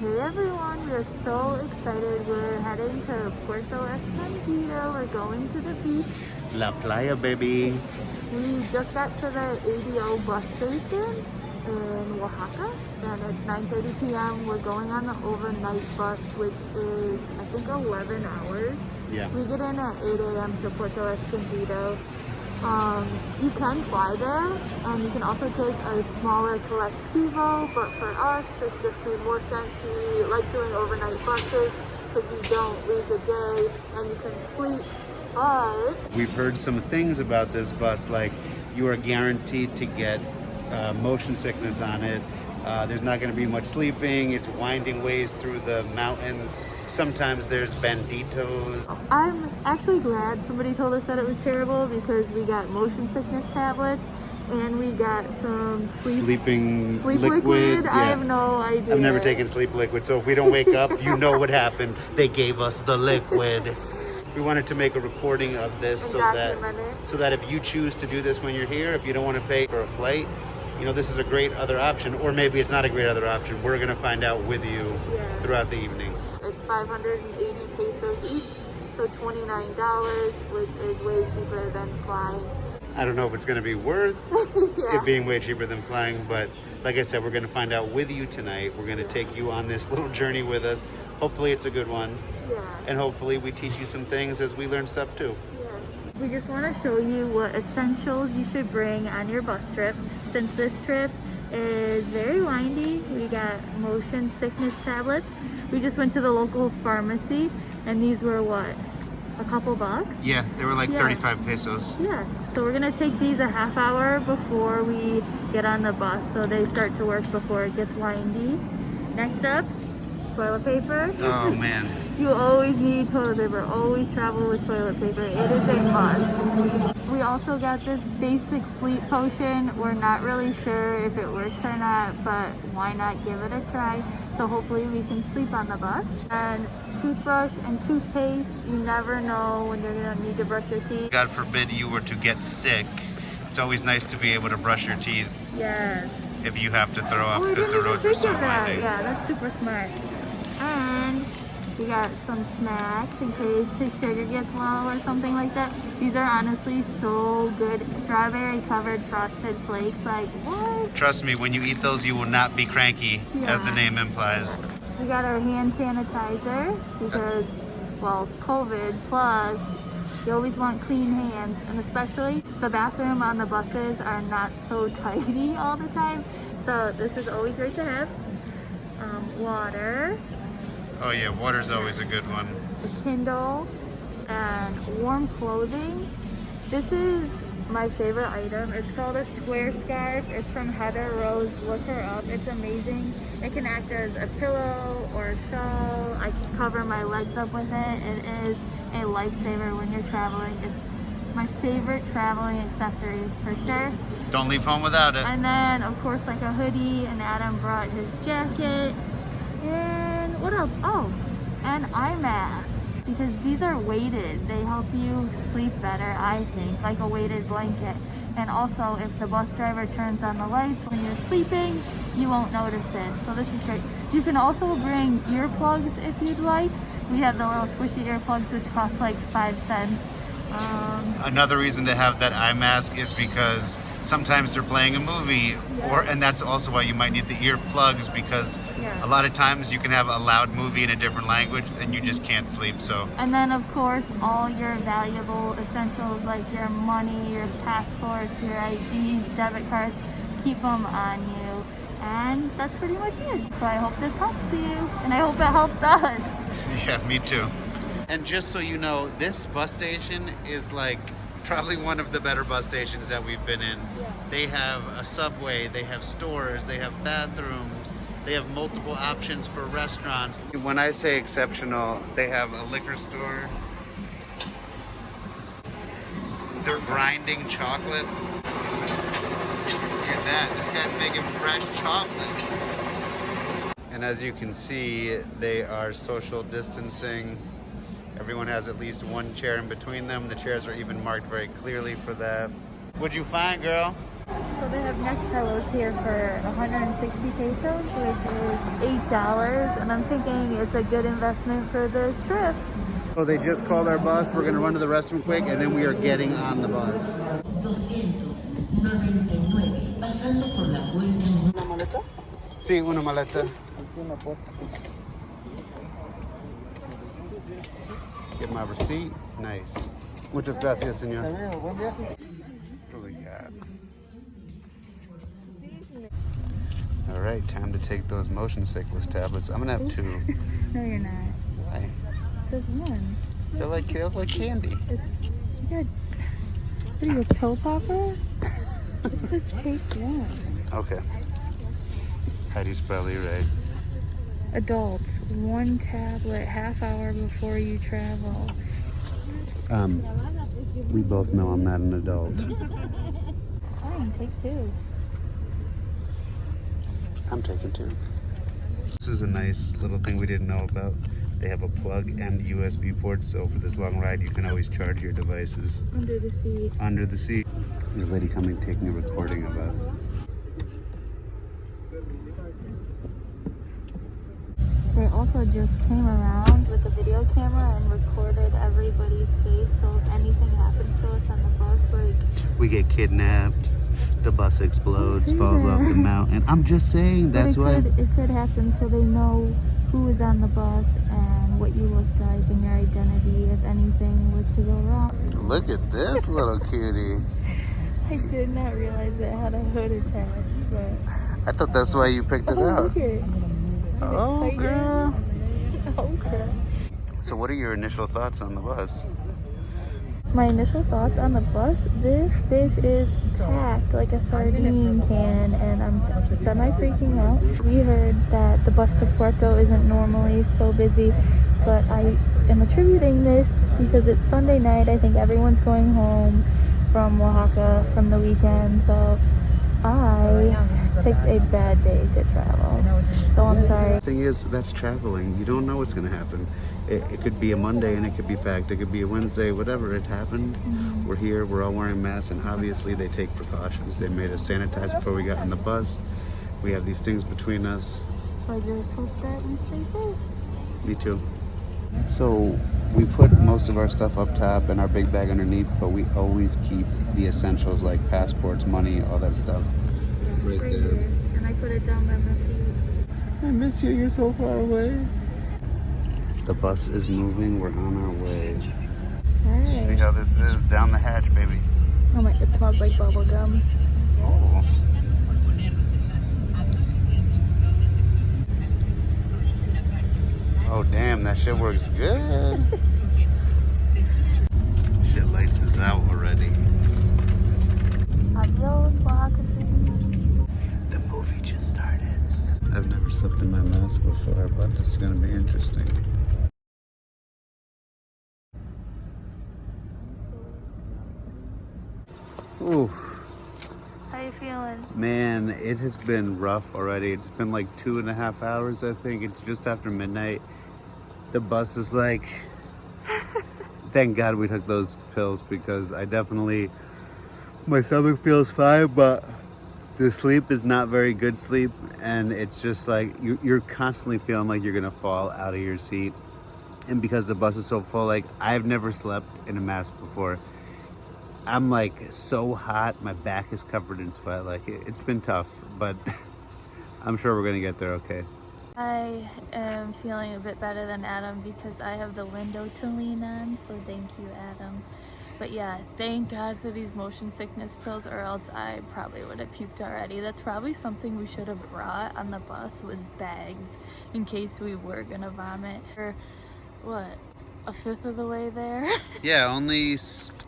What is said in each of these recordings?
Hey everyone, we're so excited. We're heading to Puerto Escondido. We're going to the beach. La Playa, baby. We just got to the ADO bus station in Oaxaca, and it's 9:30 p.m. We're going on the overnight bus, which is, I think, 11 hours. Yeah. We get in at 8 a.m. to Puerto Escondido. You can fly there, and you can also take a smaller collectivo, but for us, this just made more sense. We like doing overnight buses because we don't lose a day, and you can sleep. But We've heard some things about this bus, like you are guaranteed to get motion sickness on it. There's not going to be much sleeping. It's winding ways through the mountains. Sometimes there's banditos. I'm actually glad somebody told us that it was terrible, because we got motion sickness tablets and we got some sleep liquid. Yeah. I have no idea. I've never taken sleep liquid, so if we don't wake up, you know what happened. They gave us the liquid. We wanted to make a recording of this so that if you choose to do this when you're here, if you don't want to pay for a flight, you know, this is a great other option, or maybe it's not a great other option. We're going to find out with you throughout the evening. It's 580 pesos each, so $29, which is way cheaper than flying. I don't know if it's going to be worth it being way cheaper than flying, but like I said, we're going to find out with you tonight. We're going to take you on this little journey with us. Hopefully it's a good one. Yeah. And hopefully we teach you some things as we learn stuff too. We just want to show you what essentials you should bring on your bus trip. Since this trip is very windy, we got motion sickness tablets. We just went to the local pharmacy, and these were what? A couple bucks? Yeah, they were like 35 pesos. Yeah, so we're gonna take these a half hour before we get on the bus, so they start to work before it gets windy. Next up, toilet paper. Oh man. You always need toilet paper. Always travel with toilet paper. It is a must. We also got this basic sleep potion. We're not really sure if it works or not, but why not give it a try? So hopefully we can sleep on the bus. And toothbrush and toothpaste. You never know when you're gonna need to brush your teeth. God forbid you were to get sick. It's always nice to be able to brush your teeth. Yes. If you have to throw up Oh, because the roads are so windy. Yeah, that's super smart. And we got some snacks in case his sugar gets low or something like that. These are honestly so good. Strawberry covered frosted flakes, like what? Trust me, when you eat those, you will not be cranky, as the name implies. We got our hand sanitizer because, well, COVID plus, you always want clean hands, and especially the bathroom on the buses are not so tidy all the time. So this is always great to have. Water. Oh yeah, water's always a good one. A Kindle, and warm clothing. This is my favorite item. It's called a square scarf. It's from Heather Rose. Look her up. It's amazing. It can act as a pillow or a shawl. I can cover my legs up with it. It is a lifesaver when you're traveling. It's my favorite traveling accessory for sure. Don't leave home without it. And then, of course, like a hoodie, and Adam brought his jacket. And what else? Oh, and eye masks, because these are weighted. They help you sleep better, I think, like a weighted blanket. And also, if the bus driver turns on the lights when you're sleeping, you won't notice it. So this is great. You can also bring earplugs if you'd like. We have the little squishy earplugs, which cost like 5 cents. Another reason to have that eye mask is because sometimes they're playing a movie, and that's also why you might need the earplugs, because a lot of times you can have a loud movie in a different language and you just can't sleep. So. And then of course all your valuable essentials like your money, your passports, your IDs, debit cards, keep them on you. And that's pretty much it. So I hope this helps you, and I hope it helps us. Yeah, me too. And just so you know, this bus station is like probably one of the better bus stations that we've been in. They have a subway, they have stores, they have bathrooms, they have multiple options for restaurants. When I say exceptional, they have a liquor store. They're grinding chocolate. Look at that, this guy's making fresh chocolate. And as you can see, they are social distancing. Everyone has at least one chair in between them. The chairs are even marked very clearly for that. What'd you find, girl? So they have neck pillows here for 160 pesos, which is $8. And I'm thinking it's a good investment for this trip. Oh, they just called our bus. We're gonna run to the restroom quick, and then we are getting on the bus. 299, pasando por la puerta. ¿Una maleta? Sí, una maleta. Get my receipt. Nice. Muchas gracias, señor. What do we got? All right, time to take those motion sickness tablets. I'm gonna have two. No, you're not. Why? It says one. They're like candy. What are you, a pill popper? It says take one. Okay. Heidi's probably right. Adults, 1 tablet, half hour before you travel. We both know I'm not an adult. Fine, take 2. I'm taking 2. This is a nice little thing we didn't know about. They have a plug and USB port, so for this long ride, you can always charge your devices. Under the seat. Under the seat. There's a lady coming taking a recording of us. They also just came around with a video camera and recorded everybody's face, so if anything happens to us on the bus, like... We get kidnapped, the bus explodes, falls off the mountain. I'm just saying, that's why... It could happen, so they know who was on the bus and what you looked like and your identity if anything was to go wrong. Look at this little cutie. I did not realize it had a hood attached, but... I thought that's why you picked it up. Look it. Oh, girl. Okay. So what are your initial thoughts on the bus? My initial thoughts on the bus, this bitch is packed like a sardine can, and I'm semi-freaking out. We heard that the bus to Puerto isn't normally so busy, but I am attributing this because it's Sunday night. I think everyone's going home from Oaxaca from the weekend, so I picked a bad day to travel. So I'm sorry. The thing is, that's traveling. You don't know what's going to happen. It could be a Monday and it could be packed. It could be a Wednesday, whatever. It happened. Mm-hmm. We're here. We're all wearing masks, and obviously they take precautions. They made us sanitize before we got on the bus. We have these things between us. So I just hope that we stay safe. Me too. So we put most of our stuff up top and our big bag underneath, but we always keep the essentials like passports, money, all that stuff right there. Here. And I put it down by my feet. I miss you. You're so far away. The bus is moving. We're on our way. Hey. See how this is? Down the hatch, baby. Oh my, it smells like bubble gum. Oh. Oh, damn, that shit works good. Shit lights us out already. Adios, Oaxaca City. The movie just started. I've never slept in my mask before, but this is going to be interesting. Ooh. How you feeling? Man, it has been rough already. It's been like 2.5 hours, I think. It's just after midnight. The bus is like... Thank God we took those pills, because I definitely... My stomach feels fine, but the sleep is not very good sleep. And it's just like, you're constantly feeling like you're gonna fall out of your seat. And because the bus is so full, like, I've never slept in a mask before. I'm like so hot, my back is covered in sweat. Like, it's been tough, but I'm sure we're gonna get there okay. I am feeling a bit better than Adam because I have the window to lean on, so thank you, Adam. But yeah, thank God for these motion sickness pills, or else I probably would have puked already. That's probably something we should have brought on the bus, was bags, in case we were gonna vomit. Or what? A fifth of the way there. Yeah, only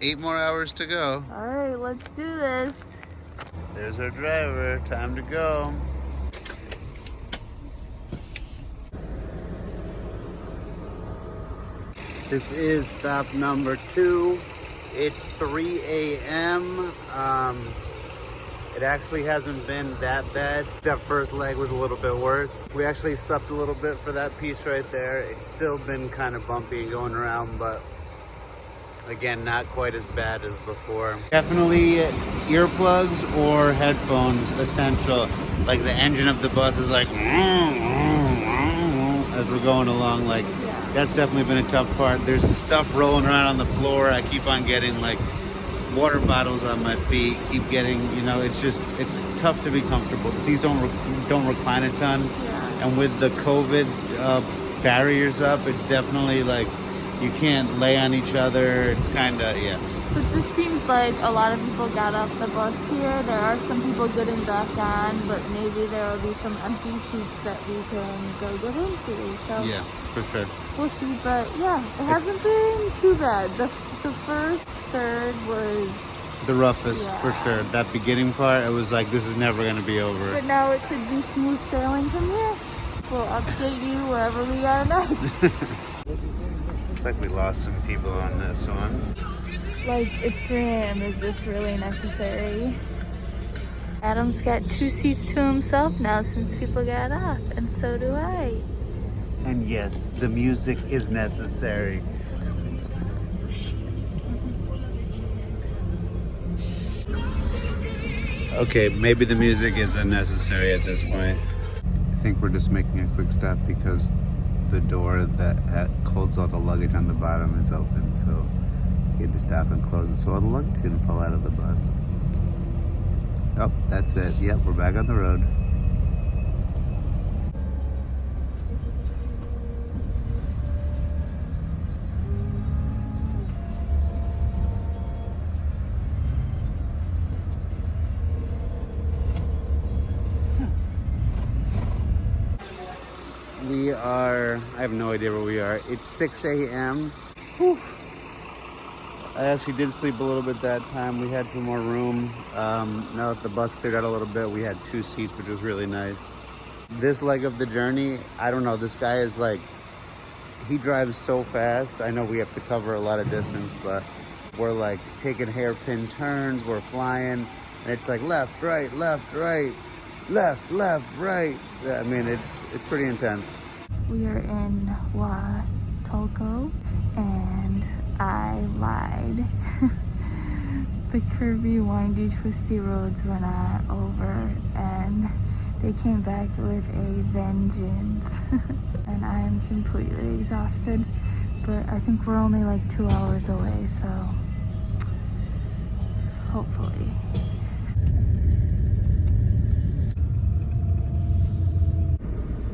8 more hours to go. All right, let's do this. There's our driver. Time to go. This is stop number 2. It's 3 a.m. It actually hasn't been that bad. That first leg was a little bit worse. We actually slept a little bit for that piece right there. It's still been kind of bumpy and going around, but Again, not quite as bad as before. Definitely earplugs or headphones essential. Like the engine of the bus is like as we're going along. Like that's definitely been a tough part. There's stuff rolling around on the floor. I keep on getting like water bottles on my feet. Keep getting, you know, it's tough to be comfortable. The seats don't recline a ton, and with the COVID barriers up, it's definitely like you can't lay on each other. It's kind of, yeah. But this seems like a lot of people got off the bus here. There are some people getting back on, but maybe there will be some empty seats that we can go get into. So yeah, for sure. We'll see, but yeah, it hasn't been too bad. The first third was the roughest, for sure. That beginning part, it was like, this is never going to be over. But now it should be smooth sailing from here. We'll update you wherever we are next. Looks like we lost some people on this one. Like, it's 3 a.m. Is this really necessary? Adam's got 2 seats to himself now since people got off, and so do I. And yes, the music is necessary. Okay, maybe the music is unnecessary at this point. I think we're just making a quick stop because the door that holds all the luggage on the bottom is open, so we had to stop and close it so all the luggage didn't fall out of the bus. Oh, that's it. Yep, we're back on the road. I have no idea where we are. It's 6 a.m. Whew. I actually did sleep a little bit that time. We had some more room. Now that the bus cleared out a little bit, we had 2 seats, which was really nice. This leg of the journey, I don't know, this guy is like, he drives so fast. I know we have to cover a lot of distance, but we're like taking hairpin turns, we're flying, and it's like left, right, left, right, left, right. I mean, it's pretty intense. We are in Huatulco, and I lied. The curvy, windy, twisty roads were not over, and they came back with a vengeance. And I am completely exhausted, but I think we're only like 2 hours away, so hopefully.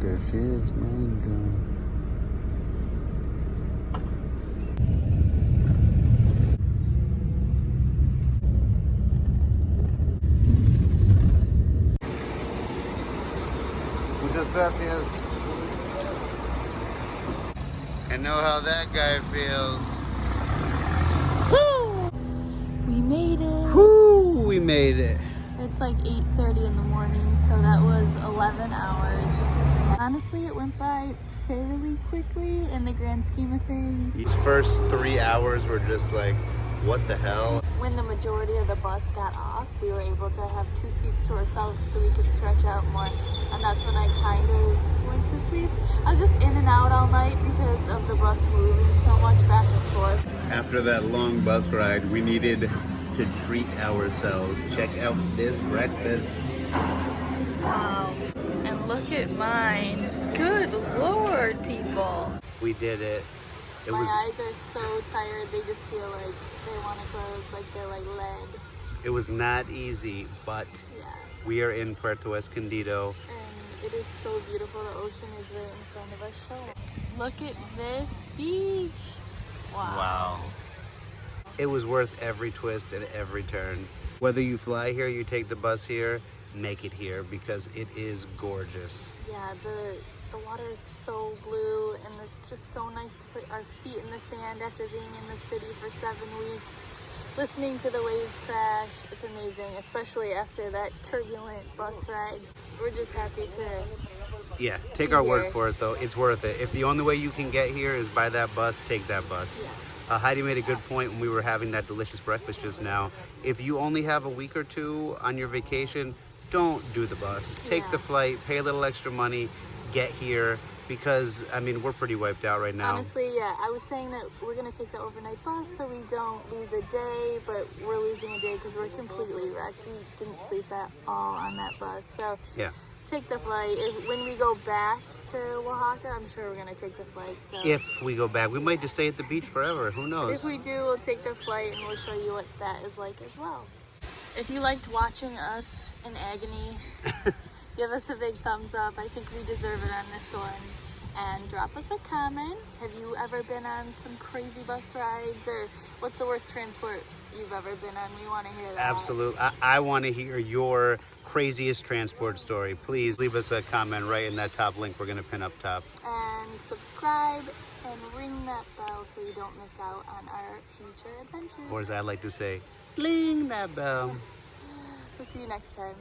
There she is, my angel. Muchas gracias. I know how that guy feels. Woo! We made it. Woo! We made it. It's like 8:30 in the morning, so that was 11 hours. Honestly, it went by fairly quickly in the grand scheme of things. These first 3 hours were just like, what the hell? When the majority of the bus got off, we were able to have 2 seats to ourselves so we could stretch out more. And that's when I kind of went to sleep. I was just in and out all night because of the bus moving so much back and forth. After that long bus ride, we needed to treat ourselves. Check out this breakfast. Wow. And look at mine. Good Lord, people. We did it. My eyes are so tired, they just feel like they want to close, like they're like lead. It was not easy, but we are in Puerto Escondido. And it is so beautiful. The ocean is right in front of us. Look at this beach. Wow. It was worth every twist and every turn. Whether you fly here, you take the bus here, make it here because it is gorgeous. Yeah, the water is so blue, and it's just so nice to put our feet in the sand after being in the city for 7 weeks. Listening to the waves crash, it's amazing, especially after that turbulent bus ride. We're just happy to take our word for it though. It's worth it. If the only way you can get here is by that bus, take that bus. Yes. Heidi made a good point when we were having that delicious breakfast just now. If you only have a week or 2 on your vacation, don't do the bus. Take the flight, pay a little extra money, get here, because I mean we're pretty wiped out right now. Honestly, yeah. I was saying that we're gonna take the overnight bus so we don't lose a day, but we're losing a day because we're completely wrecked. We didn't sleep at all on that bus. So Yeah. take the flight. When we go back to Oaxaca, I'm sure we're gonna take the flight. So If we go back, we might just stay at the beach forever. Who knows? if we do, we'll take the flight and we'll show you what that is like as well. If you liked watching us in agony, give us a big thumbs up. I think we deserve it on this one. And drop us a comment. Have you ever been on some crazy bus rides? Or what's the worst transport you've ever been on? We want to hear that. Absolutely. I want to hear your craziest transport story. Please leave us a comment right in that top link we're going to pin up top. And subscribe and ring that bell so you don't miss out on our future adventures. Or as I like to say, cling that bell. We'll see you next time.